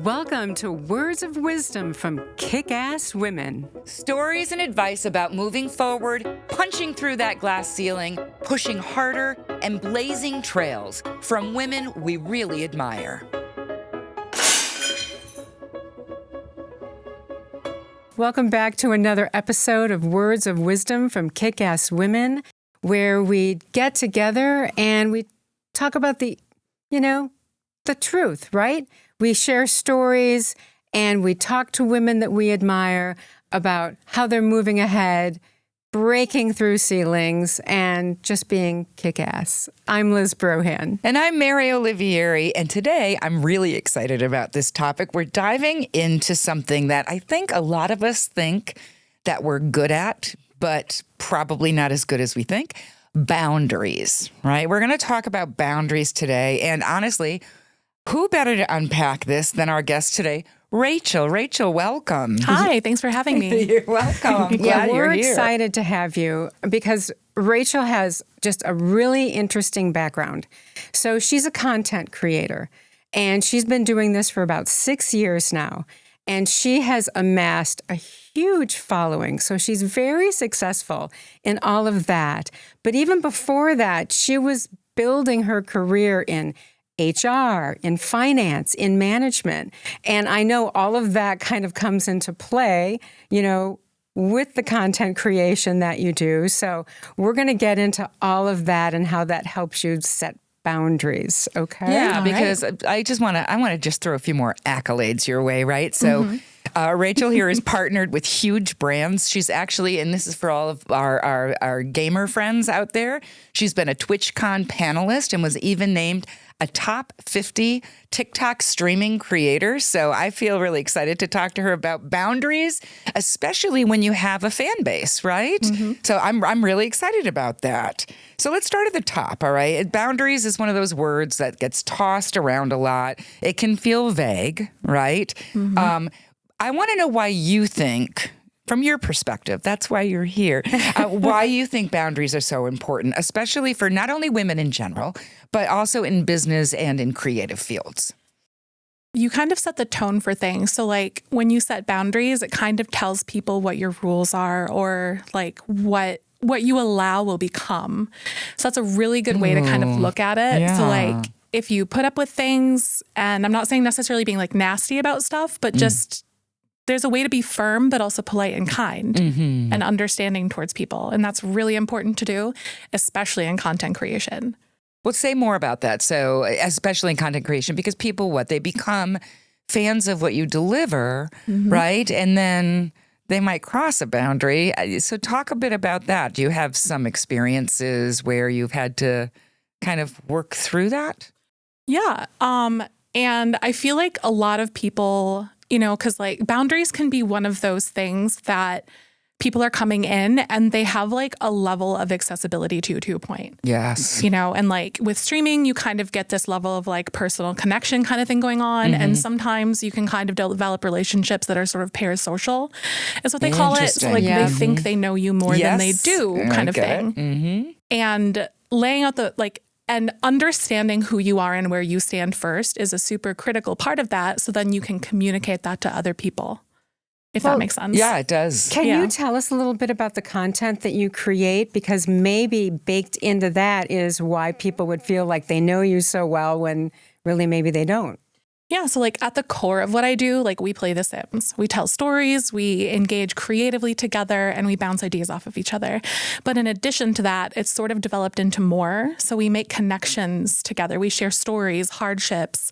Welcome to Words of Wisdom from Kick-Ass Women. Stories and advice about moving forward, punching through that glass ceiling, pushing harder, and blazing trails from women we really admire. Welcome back to another episode of Words of Wisdom from Kick-Ass Women, where we get together and we talk about the truth, right? We share stories and we talk to women that we admire about how they're moving ahead, breaking through ceilings, and just being kick-ass. I'm Liz Brohan. And I'm Mary Olivieri, and today I'm really excited about this topic. We're diving into something that I think a lot of us think that we're good at, but probably not as good as we think. Boundaries, right? We're going to talk about boundaries today, and honestly, who better to unpack this than our guest today, Rachel. Rachel, welcome. Hi, thanks for having me. You're welcome. Glad we're you're here. excited to have you because Rachel has just a really interesting background. So she's a content creator, and she's been doing this for about 6 years now. And she has amassed a huge following. So she's very successful in all of that. But even before that, she was building her career in HR, in finance, in management. And I know all of that kind of comes into play, with the content creation that you do. So we're going to get into all of that and how that helps you set boundaries. Okay. Yeah, All because right. I want to just throw a few more accolades your way, right? So Rachel here is partnered with huge brands. She's actually, and this is for all of our gamer friends out there, she's been a TwitchCon panelist and was even named a top 50 TikTok streaming creator. So I feel really excited to talk to her about boundaries, especially when you have a fan base, right? So I'm really excited about that. So let's start at the top, all right? Boundaries is one of those words that gets tossed around a lot. It can feel vague, right? I want to know why you think, from your perspective, that's why you're here, why you think boundaries are so important, especially for not only women in general, but also in business and in creative fields. You kind of set the tone for things. So like when you set boundaries, it kind of tells people what your rules are or like what you allow will become. So that's a really good way to kind of look at it. Yeah. So like if you put up with things, and I'm not saying necessarily being like nasty about stuff, but just there's a way to be firm, but also polite and kind and understanding towards people. And that's really important to do, especially in content creation. Well, say more about that. So especially in content creation, because people, they become fans of what you deliver, right? And then they might cross a boundary. So talk a bit about that. Do you have some experiences where you've had to kind of work through that? Yeah. And I feel like a lot of people, because like boundaries can be one of those things that people are coming in and they have like a level of accessibility to a point. Yes. And like with streaming, you kind of get this level of like personal connection kind of thing going on. And sometimes you can kind of develop relationships that are sort of parasocial is what they call it. So like they think they know you more than they do kind of thing. And laying out and understanding who you are and where you stand first is a super critical part of that. So then you can communicate that to other people, if that makes sense. Yeah, it does. Can you tell us a little bit about the content that you create? Because maybe baked into that is why people would feel like they know you so well when really maybe they don't. Yeah, so like at the core of what I do, like we play The Sims. We tell stories, we engage creatively together, and we bounce ideas off of each other. But in addition to that, it's sort of developed into more. So we make connections together. We share stories, hardships,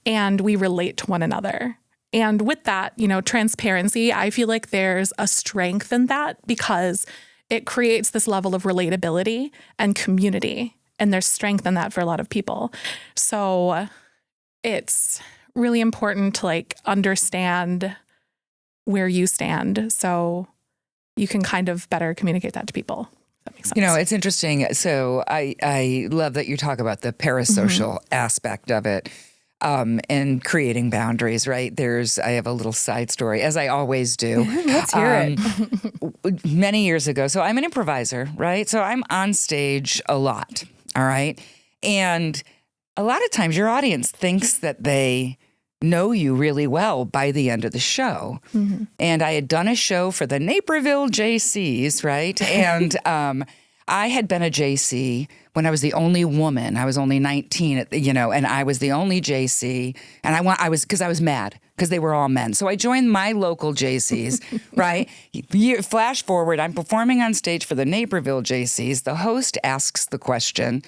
and we relate to one another. And with that, transparency, I feel like there's a strength in that because it creates this level of relatability and community. And there's strength in that for a lot of people. So it's really important to like understand where you stand so you can kind of better communicate that to people. If that makes sense. It's interesting. So I love that you talk about the parasocial aspect of it. And creating boundaries, right? I have a little side story, as I always do. Let's hear it. Many years ago, so I'm an improviser, right? So I'm on stage a lot, all right? And a lot of times your audience thinks that they know you really well by the end of the show. And I had done a show for the Naperville JCs, right? And I had been a JC when I was the only woman. I was only 19, and I was the only JC. And I was mad because they were all men. So I joined my local JCs, right? Flash forward, I'm performing on stage for the Naperville JCs. The host asks the question,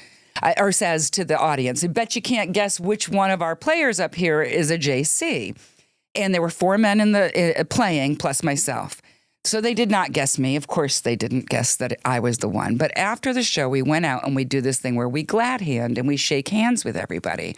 or says to the audience, I bet you can't guess which one of our players up here is a JC. And there were 4 men in the playing plus myself. So they did not guess me. Of course, they didn't guess that I was the one. But after the show, we went out and we do this thing where we glad hand and we shake hands with everybody.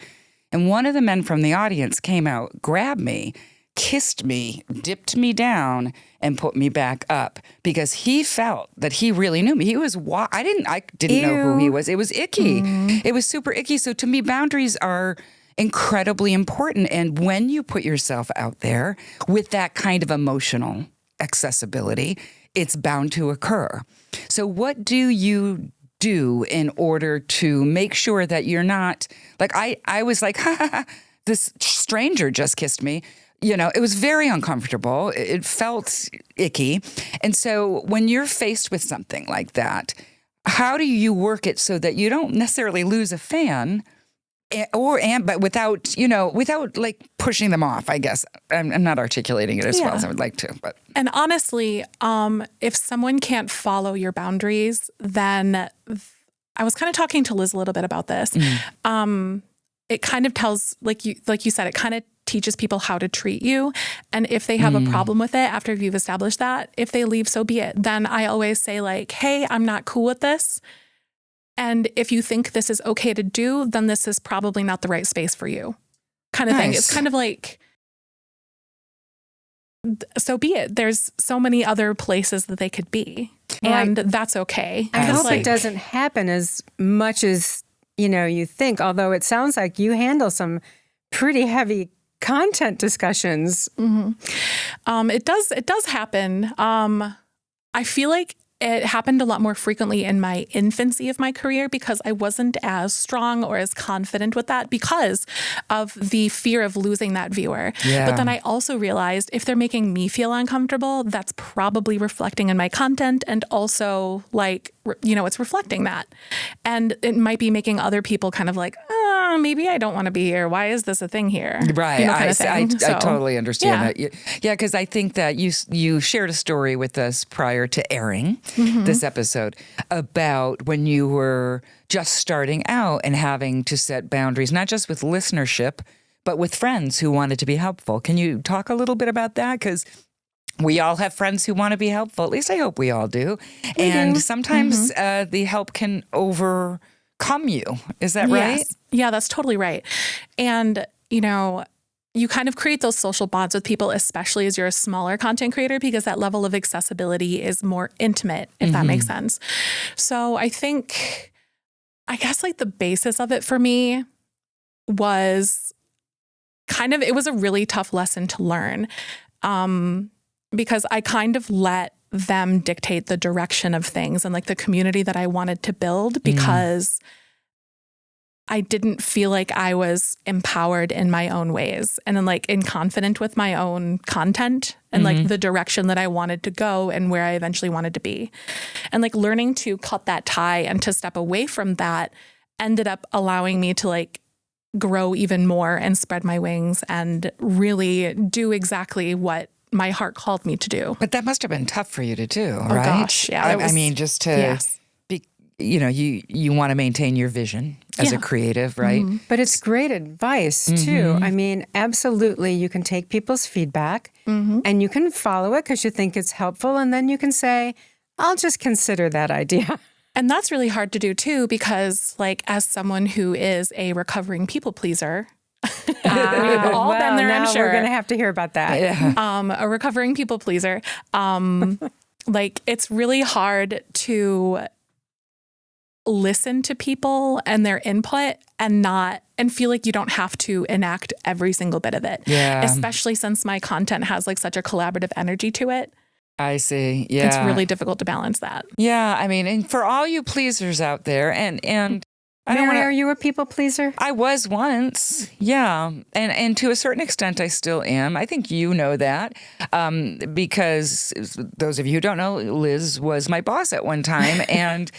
And one of the men from the audience came out, grabbed me, kissed me, dipped me down, and put me back up because he felt that he really knew me. He was, I didn't know who he was. It was icky. It was super icky. So to me, boundaries are incredibly important. And when you put yourself out there with that kind of emotional accessibility, it's bound to occur. So what do you do in order to make sure that you're not, like I was like, this stranger just kissed me. It was very uncomfortable. It felt icky. And so when you're faced with something like that, how do you work it so that you don't necessarily lose a fan but without like pushing them off, I guess. I'm not articulating it as well as I would like to. But And honestly, if someone can't follow your boundaries, then I was kind of talking to Liz a little bit about this. It kind of tells, like you said, it kind of teaches people how to treat you. And if they have a problem with it after you've established that, if they leave, so be it. Then I always say like, hey, I'm not cool with this. And if you think this is okay to do, then this is probably not the right space for you, kind of thing. It's kind of like, so be it. There's so many other places that they could be, and that's okay. I hope it doesn't happen as much as, you think, although it sounds like you handle some pretty heavy content discussions. It does happen. I feel like it happened a lot more frequently in my infancy of my career because I wasn't as strong or as confident with that because of the fear of losing that viewer. Yeah. But then I also realized if they're making me feel uncomfortable, that's probably reflecting in my content, and also it's reflecting that. And it might be making other people kind of like, maybe I don't want to be here. Why is this a thing here? Right. I totally understand that. Yeah, because I think that you shared a story with us prior to airing this episode about when you were just starting out and having to set boundaries, not just with listenership, but with friends who wanted to be helpful. Can you talk a little bit about that? Because we all have friends who want to be helpful. At least I hope we all do. And sometimes the help can overcome you. Is that right? Yes. Yeah, that's totally right. And, you kind of create those social bonds with people, especially as you're a smaller content creator, because that level of accessibility is more intimate, if that makes sense. So I guess like the basis of it for me was it was a really tough lesson to learn, because I kind of let them dictate the direction of things and like the community that I wanted to build because I didn't feel like I was empowered in my own ways and then like in confident with my own content and like the direction that I wanted to go and where I eventually wanted to be. And like learning to cut that tie and to step away from that ended up allowing me to like grow even more and spread my wings and really do exactly what my heart called me to do. But that must have been tough for you to do, right? Oh gosh, yeah. I mean, just to be, you want to maintain your vision as a creative, right? But it's great advice too. I mean, absolutely. You can take people's feedback and you can follow it because you think it's helpful. And then you can say, I'll just consider that idea. And that's really hard to do too, because like as someone who is a recovering people pleaser, we've all been there, I'm sure. We're going to have to hear about that. Yeah. A recovering people pleaser. Like it's really hard to listen to people and their input and feel like you don't have to enact every single bit of it. Yeah. Especially since my content has like such a collaborative energy to it. I see. Yeah. It's really difficult to balance that. Yeah. I mean, and for all you pleasers out there and Mary, are you a people pleaser? I was once, yeah, and to a certain extent, I still am. I think you know that, because those of you who don't know, Liz was my boss at one time, and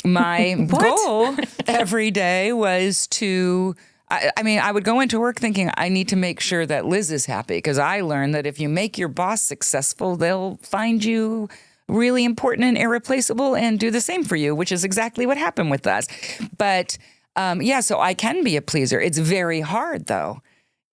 my goal every day was to. I would go into work thinking I need to make sure that Liz is happy, because I learned that if you make your boss successful, they'll find you really important and irreplaceable and do the same for you, which is exactly what happened with us. But so I can be a pleaser. It's very hard, though,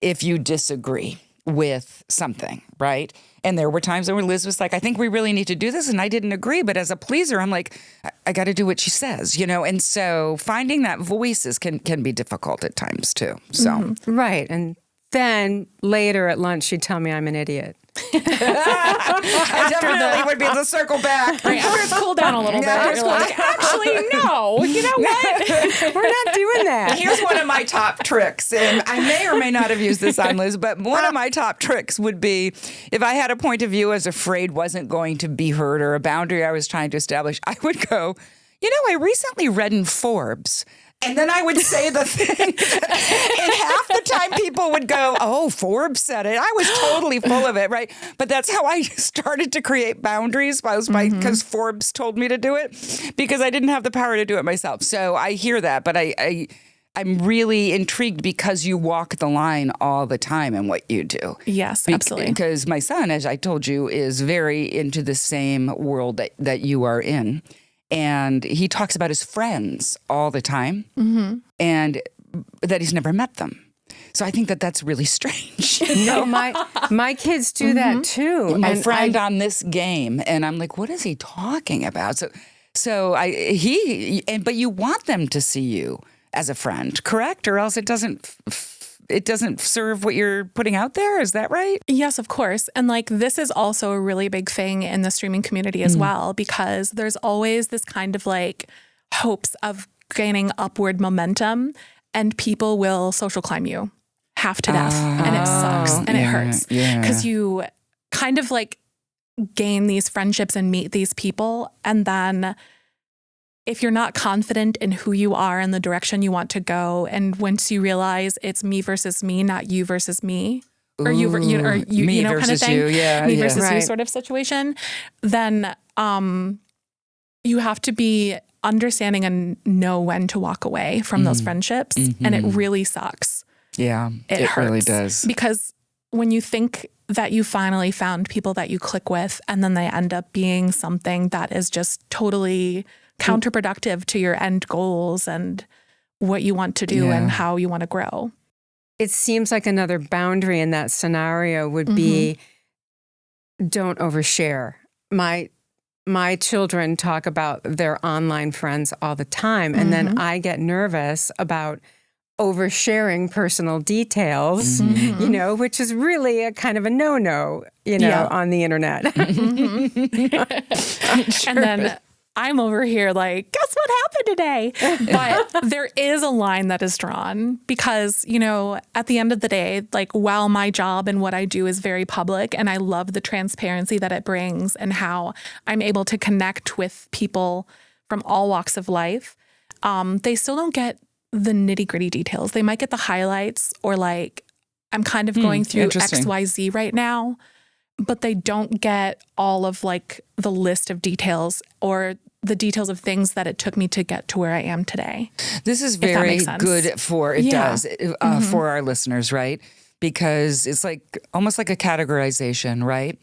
if you disagree with something, right? And there were times where Liz was like, I think we really need to do this. And I didn't agree. But as a pleaser, I'm like, I got to do what she says, And so finding that voice can be difficult at times, too. So Right. And then later at lunch, she'd tell me I'm an idiot. I definitely would be able to circle back. Right, after it's cooled down a little bit, you're like, actually, no. You know what? We're not doing that. Here's one of my top tricks, and I may or may not have used this on Liz, but one of my top tricks would be if I had a point of view I was afraid wasn't going to be heard or a boundary I was trying to establish, I would go, I recently read in Forbes. And then I would say the thing, and half the time people would go, oh, Forbes said it. I was totally full of it, right? But that's how I started to create boundaries, because Forbes told me to do it, because I didn't have the power to do it myself. So I hear that, but I'm really intrigued because you walk the line all the time in what you do. Yes, absolutely. Because my son, as I told you, is very into the same world that you are in. And he talks about his friends all the time, and that he's never met them. So I think that's really strange. No, my kids do that too. My friend on this game, and I'm like, what is he talking about? But you want them to see you as a friend, correct? Or else it doesn't serve what you're putting out there. Is that right? Yes, of course. And this is also a really big thing in the streaming community as well, because there's always this kind of hopes of gaining upward momentum, and people will social climb you half to death. And it sucks and it hurts, because you kind of gain these friendships and meet these people. And then if you're not confident in who you are and the direction you want to go, and once you realize it's me versus me, not you versus me, or you kind of thing, me versus you sort of situation, then you have to be understanding and know when to walk away from those friendships. And it really sucks. Yeah, it hurts, really does. Because when you think that you finally found people that you click with, and then they end up being something that is just totally counterproductive to your end goals and what you want to do and how you want to grow. It seems like another boundary in that scenario would be don't overshare. My children talk about their online friends all the time, and then I get nervous about oversharing personal details, which is really a kind of a no-no, on the internet. And then I'm over here guess what happened today? But there is a line that is drawn, because, at the end of the day, while my job and what I do is very public, and I love the transparency that it brings and how I'm able to connect with people from all walks of life, they still don't get the nitty gritty details. They might get the highlights, or I'm kind of going through XYZ right now, but they don't get all of the list of details or the details of things that it took me to get to where I am today. This is very good for our listeners, right? Because it's almost like a categorization, right?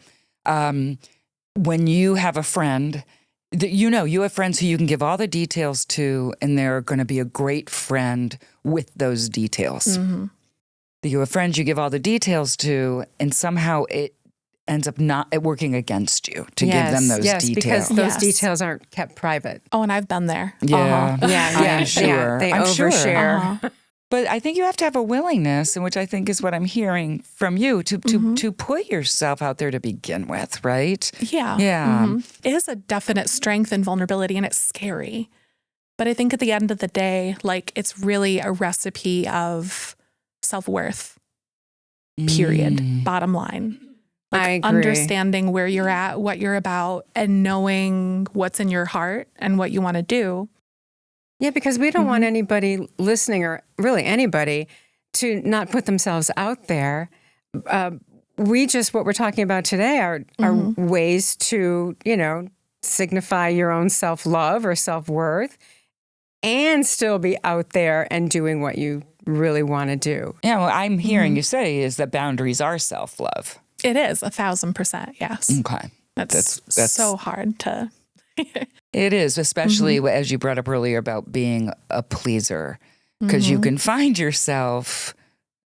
When you have a friend, you have friends who you can give all the details to, and they're going to be a great friend with those details. You have friends you give all the details to, and somehow it ends up not working against you to give them those details. Yes, because those details aren't kept private. Oh, and I've been there. Yeah, I'm sure. They overshare. But I think you have to have a willingness, and which I think is what I'm hearing from you, to put yourself out there to begin with, right? Yeah. Yeah. It is a definite strength and vulnerability, and it's scary. But I think at the end of the day, it's really a recipe of self-worth, period, bottom line. I agree. Understanding where you're at, what you're about, and knowing what's in your heart and what you want to do. Yeah, because we don't want anybody listening, or really anybody, to not put themselves out there. What we're talking about today are ways to, signify your own self-love or self-worth and still be out there and doing what you really want to do. Yeah, what I'm hearing you say is that boundaries are self-love. It is 1,000%. Yes. Okay. That's so hard to. It is, especially as you brought up earlier about being a pleaser, because you can find yourself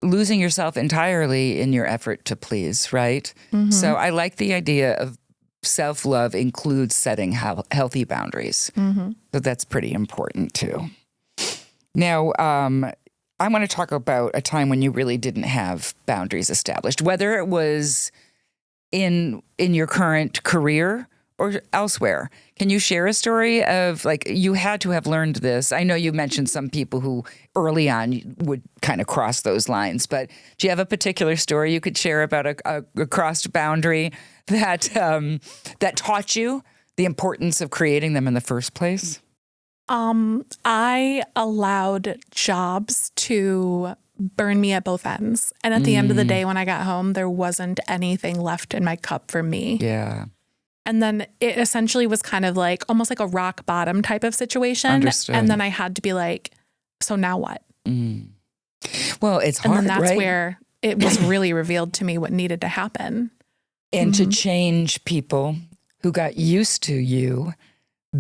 losing yourself entirely in your effort to please, right? So I like the idea of self-love includes setting healthy boundaries. So that's pretty important too. Now, I want to talk about a time when you really didn't have boundaries established, whether it was in your current career or elsewhere. Can you share a story of, like, you had to have learned this? I know you mentioned some people who early on would kind of cross those lines, but do you have a particular story you could share about a crossed boundary that taught you the importance of creating them in the first place? I allowed jobs to burn me at both ends. And at the end of the day, when I got home, there wasn't anything left in my cup for me. Yeah. And then it essentially was kind of like almost like a rock bottom type of situation. Understood. And then I had to be like, so now what? Well, it's hard, and then that's right? where it was really revealed to me what needed to happen. And to change people who got used to you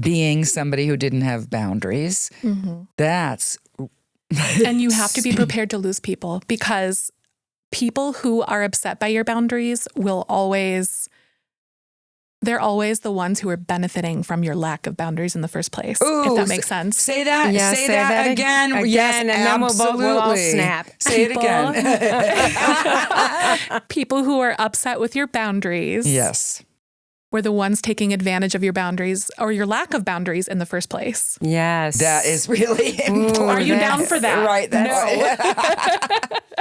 being somebody who didn't have boundaries, that's... And you have to be prepared to lose people, because people who are upset by your boundaries they're always the ones who are benefiting from your lack of boundaries in the first place, if that makes sense. Say that. Yeah, say that again. Yes, and then we'll all snap. Say it again. People who are upset with your boundaries. Yes. Were the ones taking advantage of your boundaries or your lack of boundaries in the first place. Yes. That is really important. Are you down for that? Right.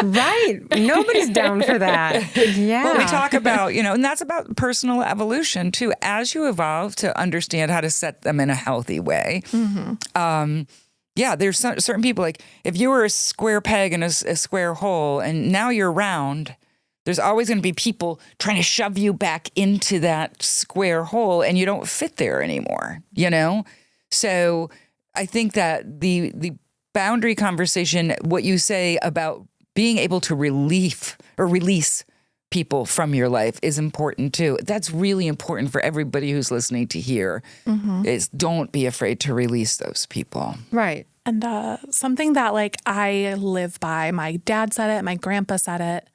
Right. Nobody's down for that. Yeah. Well, we talk about, and that's about personal evolution too. As you evolve to understand how to set them in a healthy way. There's certain people, like if you were a square peg in a square hole and now you're round, there's always going to be people trying to shove you back into that square hole and you don't fit there anymore, So I think that the boundary conversation, what you say about being able to release people from your life is important too. That's really important for everybody who's listening to hear is don't be afraid to release those people. Right. And something that I live by, my dad said it, my grandpa said it.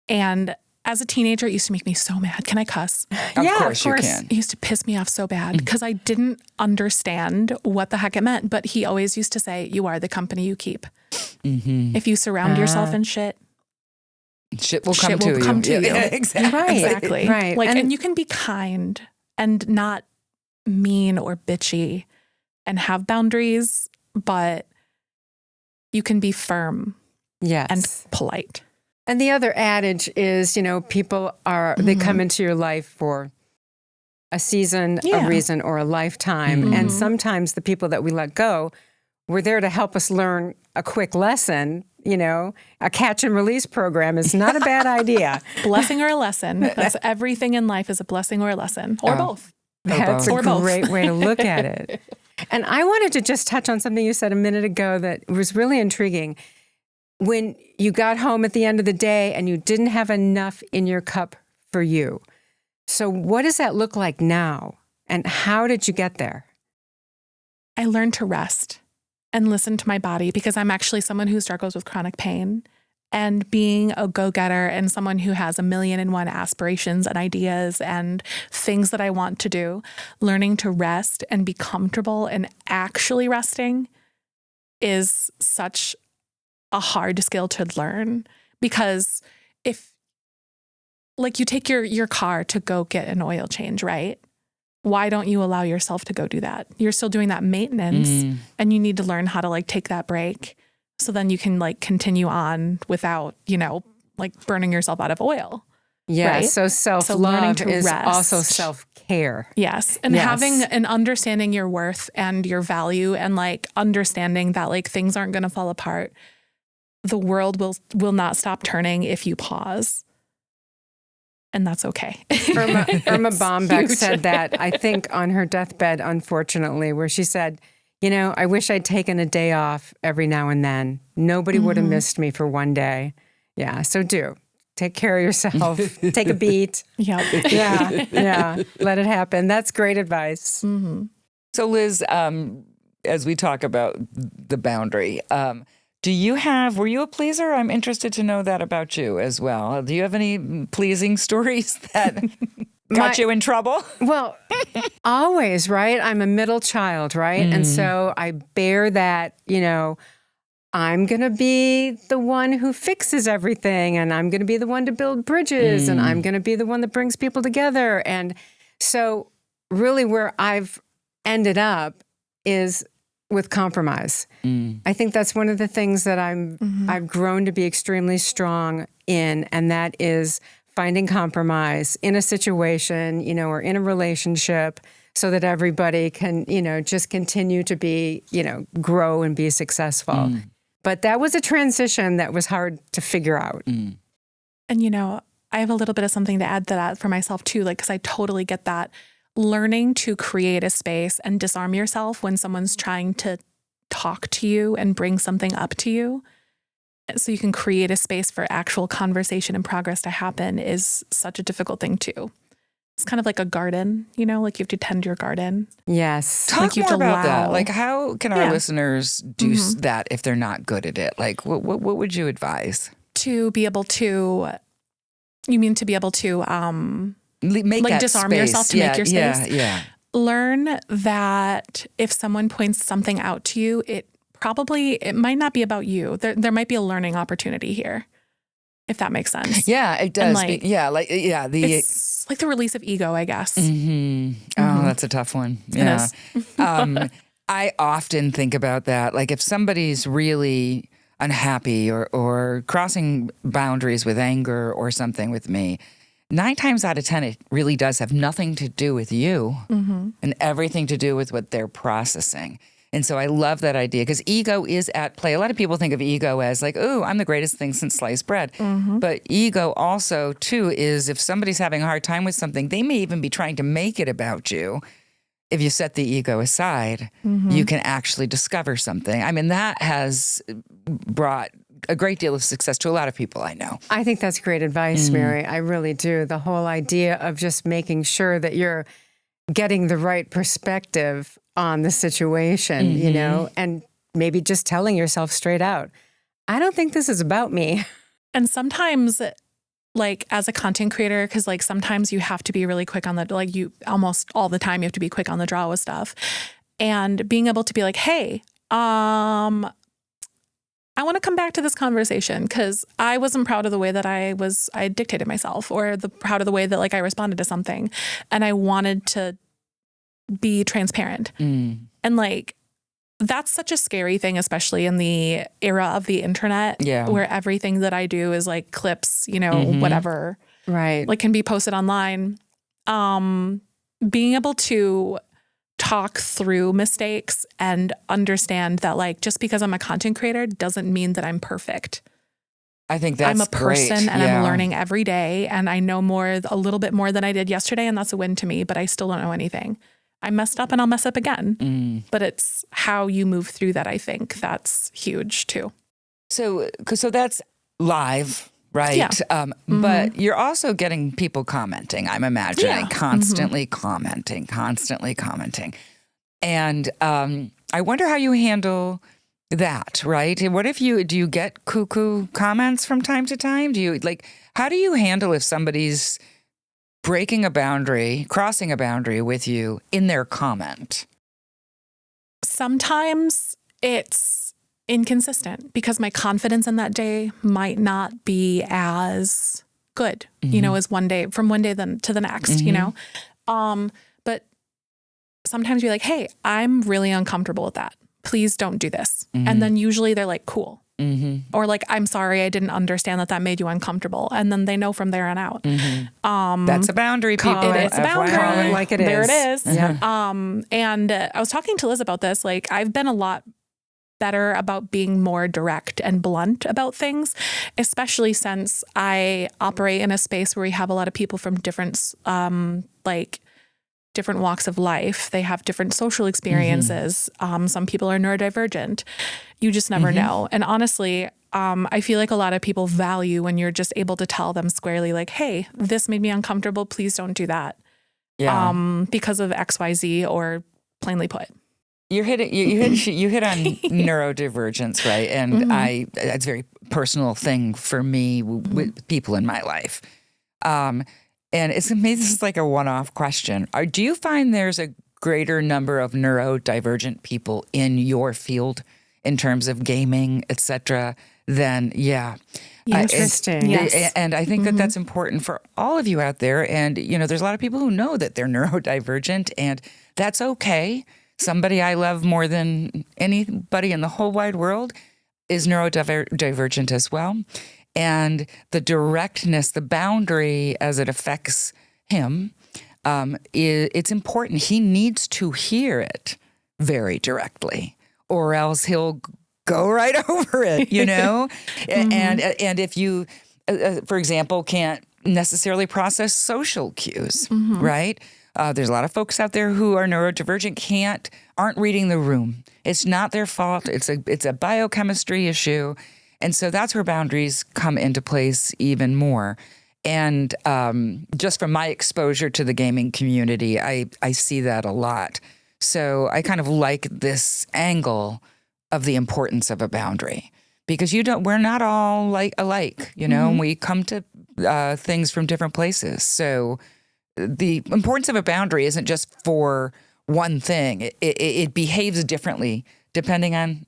And as a teenager, it used to make me so mad. Can I cuss? Of course you can. It used to piss me off so bad because I didn't understand what the heck it meant. But he always used to say, you are the company you keep. If you surround yourself in shit will come to you. Yeah, exactly. Right. Exactly. Right. And you can be kind and not mean or bitchy and have boundaries, but you can be firm and polite. And the other adage is, people they come into your life for a season, a reason, or a lifetime. And sometimes the people that we let go were there to help us learn a quick lesson. A catch and release program is not a bad idea. Blessing or a lesson. That's everything in life is a blessing or a lesson, or both. That's a or both. great way to look at it. And I wanted to just touch on something you said a minute ago that was really intriguing. When you got home at the end of the day and you didn't have enough in your cup for you. So what does that look like now? And how did you get there? I learned to rest and listen to my body, because I'm actually someone who struggles with chronic pain. And being a go-getter and someone who has 1,000,001 aspirations and ideas and things that I want to do, learning to rest and be comfortable and actually resting is such a hard skill to learn, because if you take your car to go get an oil change, right? Why don't you allow yourself to go do that? You're still doing that maintenance and you need to learn how to take that break so then you can continue on without, burning yourself out of oil. Yeah. Right? So self-love is rest. also self-care. care. Yes. And Yes. having and understanding your worth and your value and like understanding that like things aren't going to fall apart. The world will not stop turning if you pause. And that's okay. Irma Bombeck huge. said that, I think, on her deathbed, unfortunately, where she said, I wish I'd taken a day off every now and then. Nobody would have missed me for one day. Yeah, so do. Take care of yourself. Take a beat. Yep. Yeah. Let it happen. That's great advice. Mm-hmm. So Liz, as we talk about the boundary, were you a pleaser? I'm interested to know that about you as well. Do you have any pleasing stories that got you in trouble? Well, always, right? I'm a middle child, right? And so I bear that, I'm going to be the one who fixes everything, and I'm going to be the one to build bridges, and I'm going to be the one that brings people together. And so really where I've ended up is with compromise. I think that's one of the things that I've grown to be extremely strong in, and that is finding compromise in a situation, or in a relationship, so that everybody can, just continue to be, grow and be successful. But that was a transition that was hard to figure out. And, I have a little bit of something to add to that for myself too, because I totally get that. Learning to create a space and disarm yourself when someone's trying to talk to you and bring something up to you, so you can create a space for actual conversation and progress to happen, is such a difficult thing too. It's kind of like a garden, like you have to tend your garden. Yes. Talk you have more to about that. allow- Like, how can our listeners do that if they're not good at it? Like, what would you advise? To be able to, you mean to be able to Make like that disarm space. yourself to make your space? Yeah. Learn that if someone points something out to you, it might not be about you. There might be a learning opportunity here, if that makes sense. Yeah, it does. And it's like the release of ego, I guess. Oh, that's a tough one. Yeah. I often think about that. Like, if somebody's really unhappy or crossing boundaries with anger or something with me, 9 times out of 10, it really does have nothing to do with you and everything to do with what they're processing. And so I love that idea, because ego is at play. A lot of people think of ego as like, oh, I'm the greatest thing since sliced bread. But ego also, too, is if somebody's having a hard time with something, they may even be trying to make it about you. If you set the ego aside, you can actually discover something. I mean, that has brought a great deal of success to a lot of people I know. I think that's great advice, Mary. I really do. The whole idea of just making sure that you're getting the right perspective on the situation, and maybe just telling yourself straight out, I don't think this is about me. And sometimes, like, as a content creator, because like sometimes you have to be really quick on you almost all the time you have to be quick on the draw with stuff, and being able to be like, hey, I want to come back to this conversation because I wasn't proud of the way that I dictated myself, or proud of the way that like I responded to something, and I wanted to be transparent. And like, that's such a scary thing, especially in the era of the internet, where everything that I do is like clips, whatever, Right. like can be posted online. Being able to talk through mistakes and understand that like, just because I'm a content creator doesn't mean that I'm perfect. I think that's I'm a person great. and I'm learning every day, and I know a little bit more than I did yesterday, and that's a win to me, but I still don't know anything. I messed up and I'll mess up again. But it's how you move through that. I think that's huge too. So that's live, right? Yeah. But you're also getting people commenting, I'm imagining, constantly commenting. And I wonder how you handle that, right? And what if do you get cuckoo comments from time to time? How do you handle if somebody's breaking a boundary, crossing a boundary with you in their comment? Sometimes it's inconsistent because my confidence in that day might not be as good, as from one day then to the next, but sometimes you're like, hey, I'm really uncomfortable with that. Please don't do this. And then usually they're like, cool. Or like, I'm sorry, I didn't understand that made you uncomfortable. And then they know from there on out. That's a boundary, people. It's a boundary. Call it like it is. There it is. Yeah. And I was talking to Liz about this. Like, I've been a lot better about being more direct and blunt about things, especially since I operate in a space where we have a lot of people from different different walks of life. They have different social experiences. Some people are neurodivergent. You just never know. And honestly, I feel like a lot of people value when you're just able to tell them squarely, like, hey, this made me uncomfortable. Please don't do that. Yeah. Because of XYZ, or plainly put. You hit on neurodivergence, right? And it's a very personal thing for me with people in my life. And it's amazing. This is like a one-off question. Do you find there's a greater number of neurodivergent people in your field in terms of gaming, et cetera, than, Interesting. Yes. And I think that that's important for all of you out there. And, there's a lot of people who know that they're neurodivergent, and that's okay. Somebody I love more than anybody in the whole wide world is neurodivergent as well. And the directness, the boundary as it affects him, it's important. He needs to hear it very directly, or else he'll go right over it, And if you, for example, can't necessarily process social cues, right? There's a lot of folks out there who are neurodivergent, aren't reading the room. It's not their fault. It's a biochemistry issue. And so that's where boundaries come into place even more. And just from my exposure to the gaming community, I see that a lot. So I kind of like this angle of the importance of a boundary, because we're not all alike, and we come to things from different places. So the importance of a boundary isn't just for one thing. It behaves differently depending on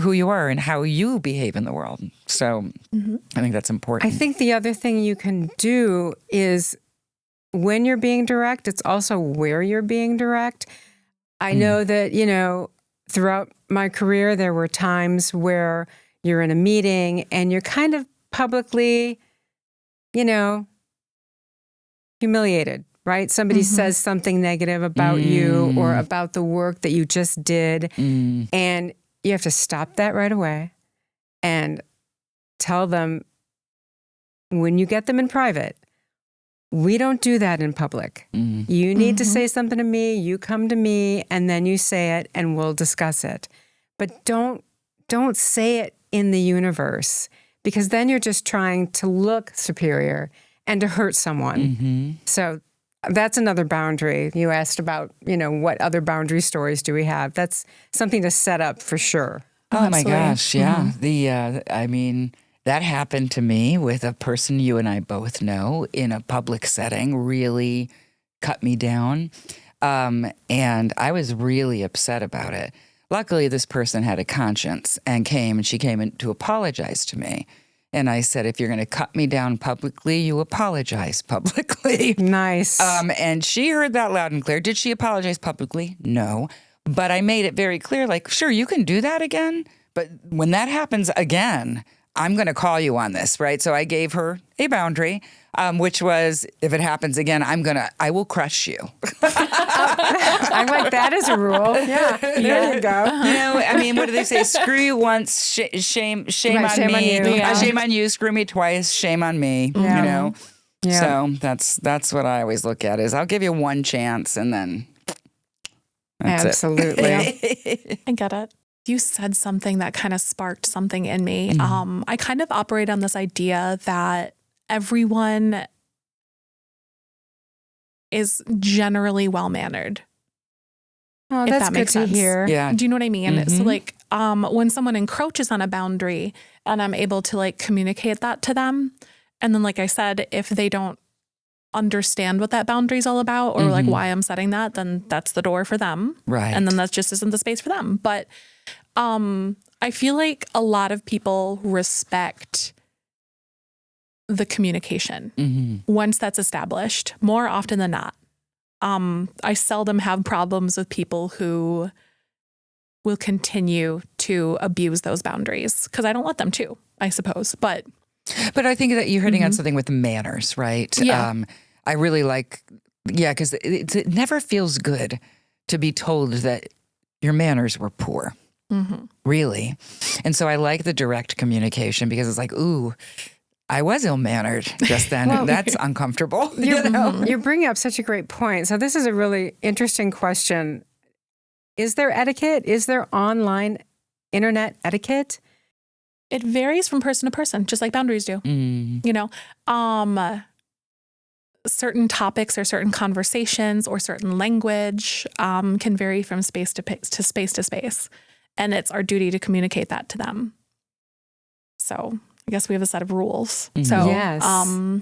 who you are and how you behave in the world. So I think that's important. I think the other thing you can do is, when you're being direct, it's also where you're being direct. I know that, throughout my career, there were times where you're in a meeting and you're kind of publicly, humiliated, right? Somebody says something negative about you or about the work that you just did. And you have to stop that right away and tell them, when you get them in private, we don't do that in public. You need to say something to me, you come to me, and then you say it and we'll discuss it. But don't say it in the universe, because then you're just trying to look superior and to hurt someone. So that's another boundary. You asked about, what other boundary stories do we have? That's something to set up for sure. Oh my gosh, yeah. That happened to me with a person you and I both know in a public setting, really cut me down. And I was really upset about it. Luckily, this person had a conscience and she came in to apologize to me. And I said, if you're going to cut me down publicly, you apologize publicly. Nice. And she heard that loud and clear. Did she apologize publicly? No. But I made it very clear, like, sure, you can do that again. But when that happens again, I'm going to call you on this, right? So I gave her a boundary, which was, if it happens again, I will crush you. I'm like, that is a rule. Yeah, there you go. What do they say? Screw you once, shame Right, on shame me. on you, yeah. Shame on you. Screw me twice. Shame on me. Yeah. Yeah. So that's what I always look at, is I'll give you one chance and then that's Absolutely. it. I get it. You said something that kind of sparked something in me. I kind of operate on this idea that everyone is generally well-mannered. Oh, if that's that good makes to sense. hear. Yeah. Do you know what I mean? So like when someone encroaches on a boundary and I'm able to like communicate that to them, and then like I said, if they don't understand what that boundary is all about or like why I'm setting that, then that's the door for them. Right. And then that just isn't the space for them. But I feel like a lot of people respect the communication once that's established, more often than not. I seldom have problems with people who will continue to abuse those boundaries because I don't let them to, I suppose. But I think that you're hitting on something with manners, right? Yeah. I really like, because it never feels good to be told that your manners were poor, really. And so I like the direct communication because it's like, ooh, I was ill-mannered just then. Well, that's uncomfortable. You're bringing up such a great point. So this is a really interesting question. Is there etiquette? Is there online internet etiquette? it varies from person to person, just like boundaries do. You know, certain topics or certain conversations or certain language can vary from space to space. And it's our duty to communicate that to them. So I guess we have a set of rules. So yes.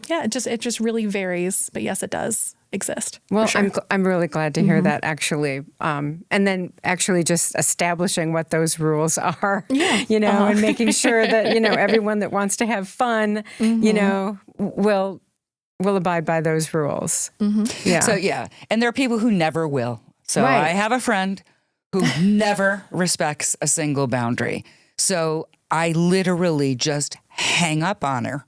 Yeah, it just really varies. But yes, it does exist. Well, sure. I'm really glad to hear that actually. And then actually just establishing what those rules are, you know, and making sure that, you know, everyone that wants to have fun, you know, will abide by those rules. Yeah. So, yeah. And there are people who never will. So Right. I have a friend who never respects a single boundary. So I literally just hang up on her.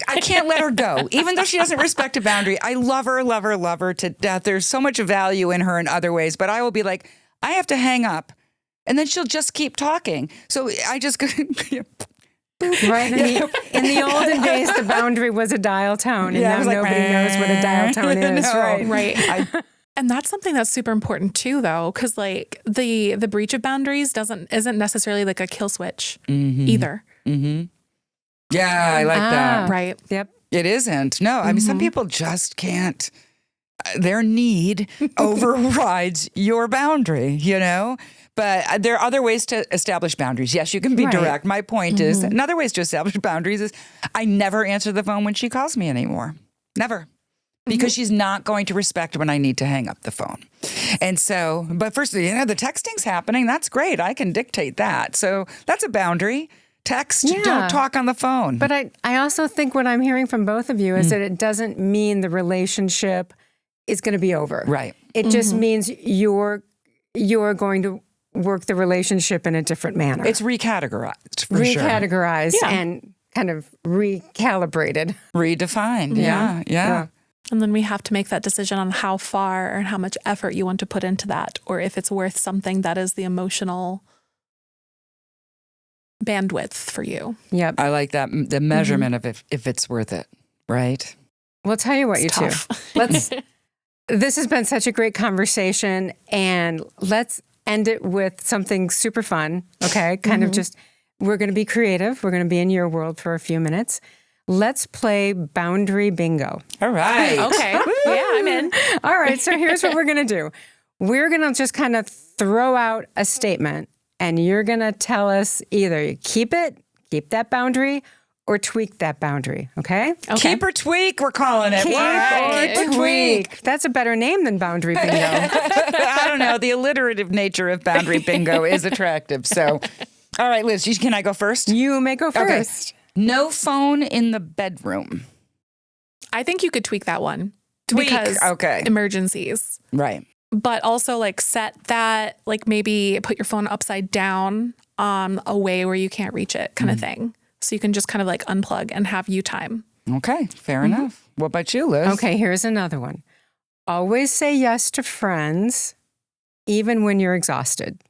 I can't let her go. Even though she doesn't respect a boundary, I love her to death. There's so much value in her in other ways, but I will be like, I have to hang up. And then she'll just keep talking. So I just go... Right. In the olden days, the boundary was a dial tone, and now nobody knows what a dial tone is. No. Right. And that's something that's super important too, though, because like the breach of boundaries isn't necessarily like a kill switch either. Yeah, I like that. Right. Yep. It isn't. No, I mean, some people just can't. Their need overrides your boundary, you know? But there are other ways to establish boundaries. Yes, you can be direct. My point is, another ways to establish boundaries is I never answer the phone when she calls me anymore. Never. Because she's not going to respect when I need to hang up the phone. And so, but first, you know, the texting's happening. That's great. I can dictate that. So that's a boundary. Text, don't talk on the phone. But I also think what I'm hearing from both of you is that it doesn't mean the relationship is going to be over. Right. It just means you're going to work the relationship in a different manner. It's recategorized, for sure. Recategorized and kind of recalibrated. Redefined. Yeah. And then we have to make that decision on how far and how much effort you want to put into that, or if it's worth something that is the emotional bandwidth for you. Yep. I like that, the measurement of if it's worth it, right? Well, tell you what, It's you tough. two. This has been such a great conversation, and let's end it with something super fun, okay? Kind of just, we're going to be creative. We're going to be in your world for a few minutes. Let's play boundary bingo. All right. Okay. Yeah, I'm in. All right, so here's what we're going to do. We're going to just kind of throw out a statement, and you're going to tell us either you keep that boundary, or tweak that boundary, okay? Keep or tweak, we're calling it. Keep or tweak. That's a better name than boundary bingo. I don't know. The alliterative nature of boundary bingo is attractive. So, all right, Liz, can I go first? You may go first. Okay. No phone in the bedroom. I think you could tweak that one. Tweak, Because okay. emergencies. Right. But also like set that, like maybe put your phone upside down away where you can't reach it kind of thing. So you can just kind of like unplug and have you time. Okay, fair enough. What about you, Liz? Okay, here's another one. Always say yes to friends, even when you're exhausted.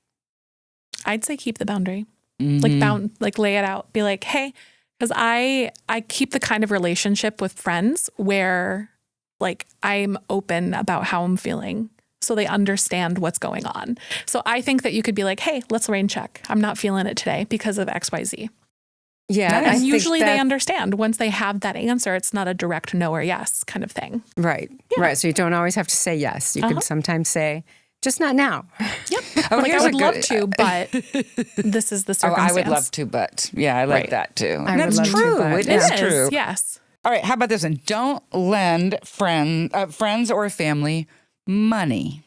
I'd say keep the boundary. Like lay it out. Be like, hey, because I keep the kind of relationship with friends where like I'm open about how I'm feeling. So they understand what's going on. So I think that you could be like, hey, let's rain check. I'm not feeling it today because of XYZ. Yeah. And usually they understand. Once they have that answer, it's not a direct no or yes kind of thing. Right. Right. So you don't always have to say yes. You can sometimes say, just not now. Yep. Oh, Like I here's would a love good- to, but this is the Oh, circumstance. I would love to, but yeah, I like Right. that too. I would That's love to, true. but- It It is is, true. yes. All right, how about this one? Don't lend friends or family money.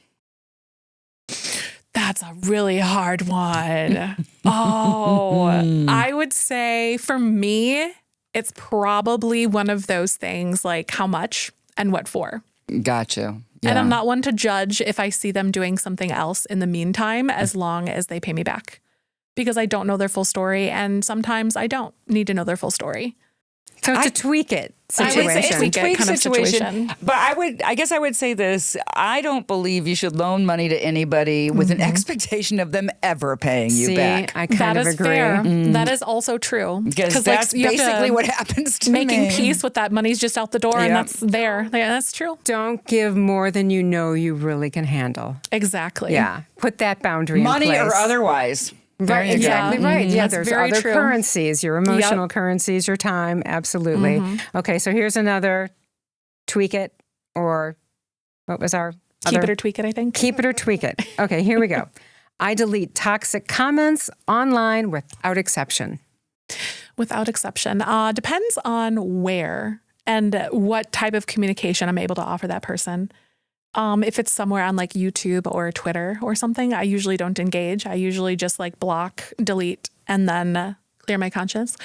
That's a really hard one. I would say for me, it's probably one of those things like how much and what for. Gotcha. And Yeah. I'm not one to judge if I see them doing something else in the meantime, as long as they pay me back, because I don't know their full story. And sometimes I don't need to know their full story. So it's a tweak it I would say situation. tweak it kind of situation. But I guess I would say this. I don't believe you should loan money to anybody with an expectation of them ever paying you See, back. I kind That of is agree. fair. That is also true. Because that's you have to basically what happens to making me. peace with that money's just out the door, and Yeah. that's there. Yeah, that's true. Don't give more than you know you really can handle. Exactly. Yeah. Put that boundary Money in place. or otherwise. Right, you go. exactly right. Yeah, That's there's very other true. currencies, your emotional currencies, your time. Absolutely. Okay, so here's another tweak it, or what was our Keep other? it or tweak it, I think. Keep it or tweak it. Okay, here we go. I delete toxic comments online without exception. Without exception. Depends on where and what type of communication I'm able to offer that person. If it's somewhere on like YouTube or Twitter or something, I usually don't engage. I usually just like block, delete, and then clear my conscience.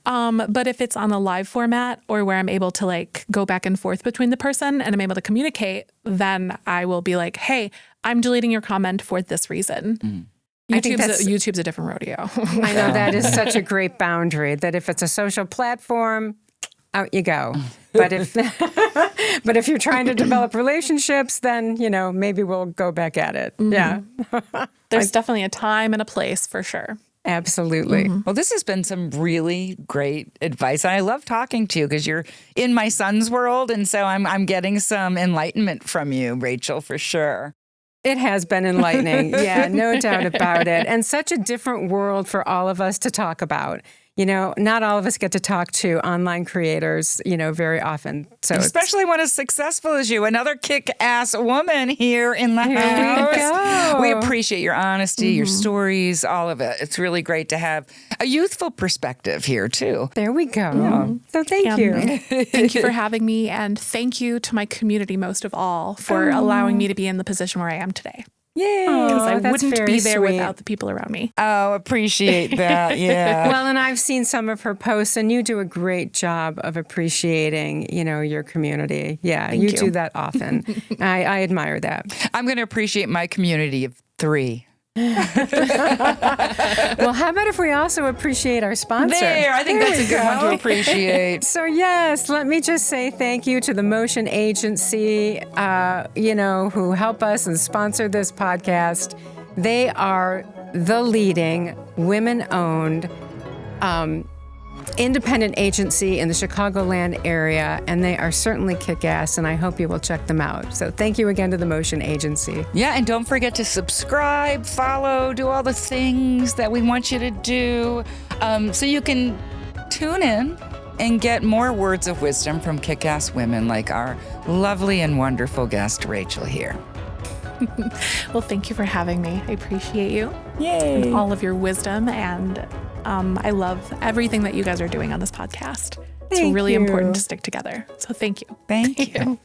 But if it's on a live format or where I'm able to like go back and forth between the person and I'm able to communicate, then I will be like, hey, I'm deleting your comment for this reason. I think YouTube's a different rodeo. I know that is such a great boundary that if it's a social platform, out you go. But if but if you're trying to develop relationships, then, maybe we'll go back at it. Yeah. There's definitely a time and a place for sure. Absolutely. Well, this has been some really great advice. And I love talking to you because you're in my son's world. And so I'm getting some enlightenment from you, Rachel, for sure. It has been enlightening. Yeah, no doubt about it. And such a different world for all of us to talk about. Not all of us get to talk to online creators, very often. So Especially one as successful as you, another kick-ass woman here in the house. We appreciate your honesty, your stories, all of it. It's really great to have a youthful perspective here, too. there we go. So thank you. Thank you for having me. And thank you to my community, most of all, for allowing me to be in the position where I am today. Yay. Because I that's wouldn't very be there sweet. without the people around me. Oh, appreciate that. Yeah. Well, and I've seen some of her posts, and you do a great job of appreciating, your community. Yeah, Thank you you. do that often. I admire that. I'm going to appreciate my community of 3. Well, how about if we also appreciate our sponsor? I think that's a good one to appreciate. So yes, let me just say thank you to the Motion Agency, who help us and sponsor this podcast. They are the leading women-owned independent agency in the Chicagoland area, and they are certainly kick-ass, and I hope you will check them out. So thank you again to the Motion Agency. Yeah, and don't forget to subscribe, follow, do all the things that we want you to do so you can tune in and get more words of wisdom from kick-ass women like our lovely and wonderful guest, Rachel, here. Well, thank you for having me. I appreciate you. Yay. And all of your wisdom. And I love everything that you guys are doing on this podcast. It's Thank really you. important to stick together. So thank you. Thank you.